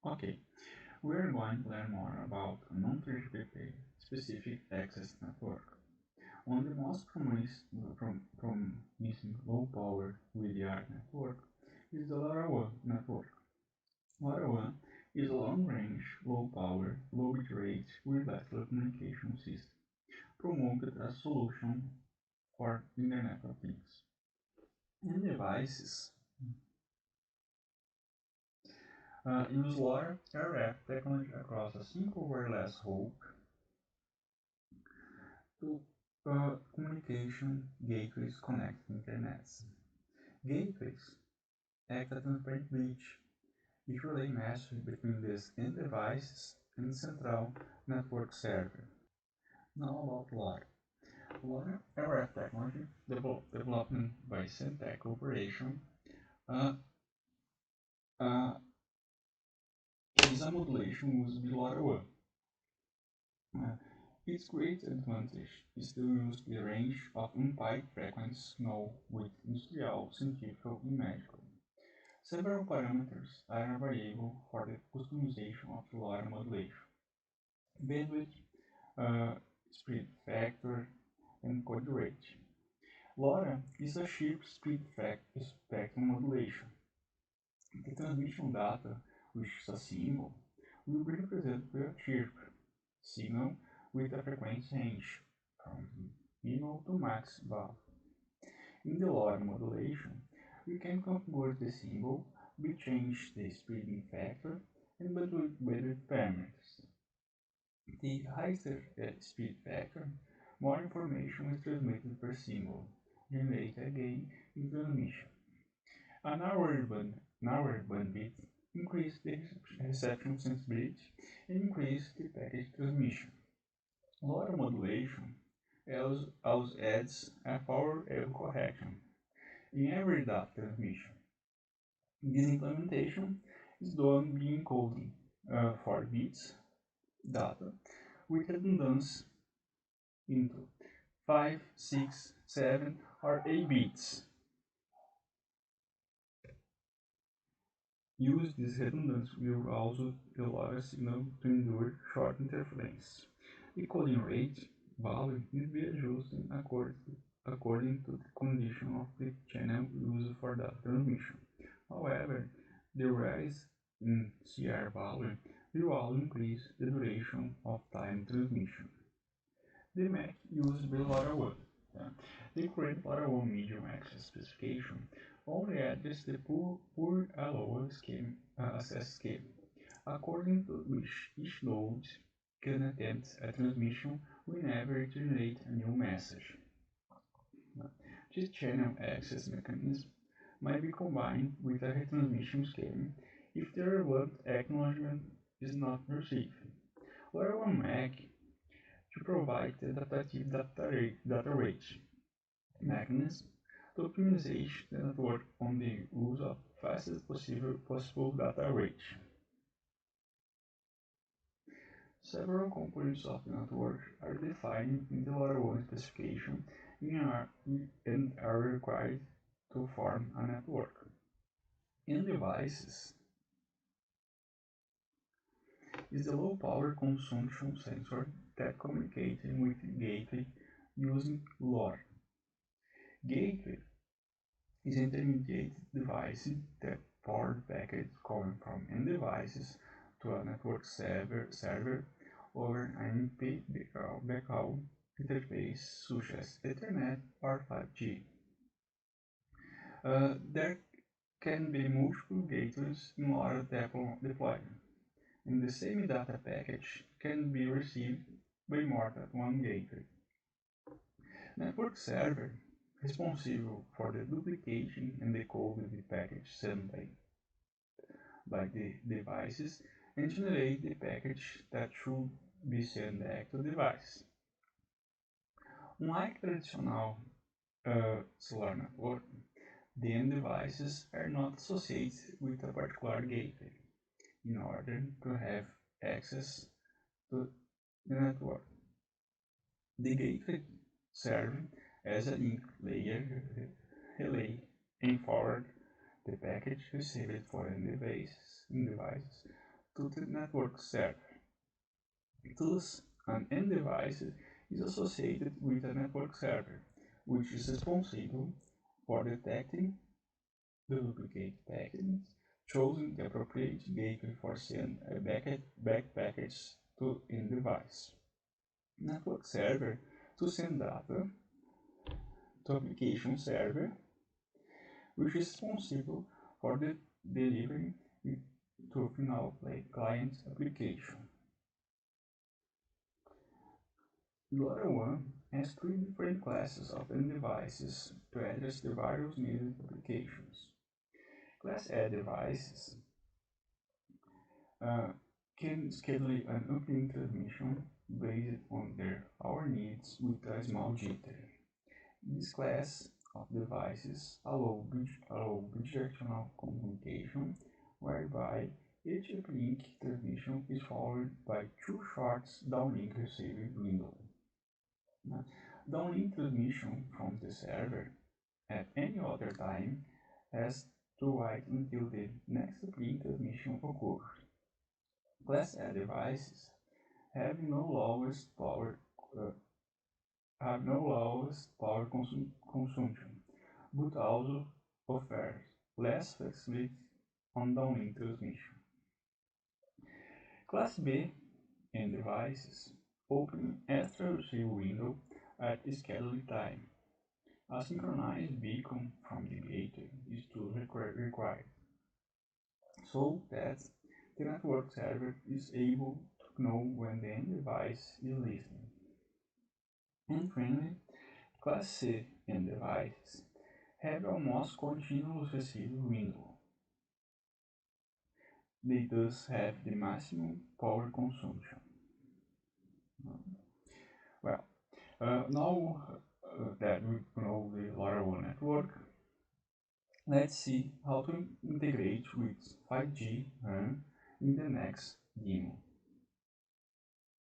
Okay, we're going to learn more about a non-3GPP specific access network. One of the most promising low-power VDR network is the LoRaWAN network. LoRaWAN is a long-range, low-power, low-bitrate wireless telecommunication system promoted as a solution for Internet of Things. And devices use LoRa RF technology across a simple wireless hook to communication gateways connect internets. Gateways act as a transparent bridge which relay messages between these end devices and the central network server. Now about LoRa. LoRa RF technology development by Centec Corporation uh, uh, is a modulation used by LoRaWAN. Its great advantage is to use the range of unpied frequencies known with industrial, scientific, and medical. Several parameters are available for the customization of LoRa modulation: bandwidth, speed factor, and code rate. LoRa is a chirp speed spectrum modulation. The transmission data, which is a symbol, will be represented by a chirp signal with a frequency range from minimal to max value. In the LoRa modulation, we can configure the symbol, we change the spreading factor, and bandwidth parameters. The higher speed factor, more information is transmitted per symbol, generate again in transmission. A narrower bandwidth increase the reception sensibility and increase the packet transmission. LoRa modulation also adds a power error correction in every data transmission. This implementation is done by encoding 4 bits data with redundancy into 5, 6, 7, or 8 bits. Use this redundancy will also allow a signal to endure short interference. The coding rate value is be adjusted according to the condition of the channel used for data transmission. However, the rise in CR value will also increase the duration of time transmission. The Mac used by LoRaWAN. The current LoRaWAN medium access specification only addresses the poor allowed access scheme, according to which each node can attempt a transmission whenever it generates a new message. This channel access mechanism might be combined with a retransmission scheme if the relevant acknowledgement is not received. LoRaWAN Mac to provide the adaptive data rate mechanism to optimize the network on the use of fastest possible data rate. Several components of the network are defined in the LoRaWAN specification and are required to form a network. In devices is the low power consumption sensor that communicates with the gateway using LoRa. Gateway is an intermediate device that power packets coming from end devices to a network server over an IP backhaul interface such as Ethernet or 5G. There can be multiple gateways in LoRa deployment, and the same data package can be received by more than one gateway. Network server responsible for the duplication and decoding the package sent by the devices and generate the package that should be sent back to the device. Unlike traditional cellular network, the end devices are not associated with a particular gateway in order to have access to the network. The gateway serves as a link layer relay and forward the package received for end devices to the network server. Thus, an end device is associated with a network server, which is responsible for detecting the duplicate packets, choosing the appropriate gateway for sending a back package to end device. Network server to send data to application server, which is responsible for the delivery to final client application. LoRaWAN has three different classes of end devices to address the various needed applications. Class A devices can schedule an uplink transmission based on our needs with a small jitter. This class of devices allow bidirectional communication, whereby each uplink transmission is followed by two short downlink receiving windows. Downlink transmission from the server at any other time has to wait until the next uplink transmission occurs. Class A devices have no lowest power consumption, but also offer less flexibility on downlink transmission. Class B and devices open extra receive window at scheduled time. A synchronized beacon from the gateway is still required, so that the network server is able to know when the end device is listening. And finally, Class C end devices have almost continuous receive window. They thus have the maximum power consumption. Well, now that we know the LoRaWAN network, let's see how to integrate with 5G RAN in the next demo.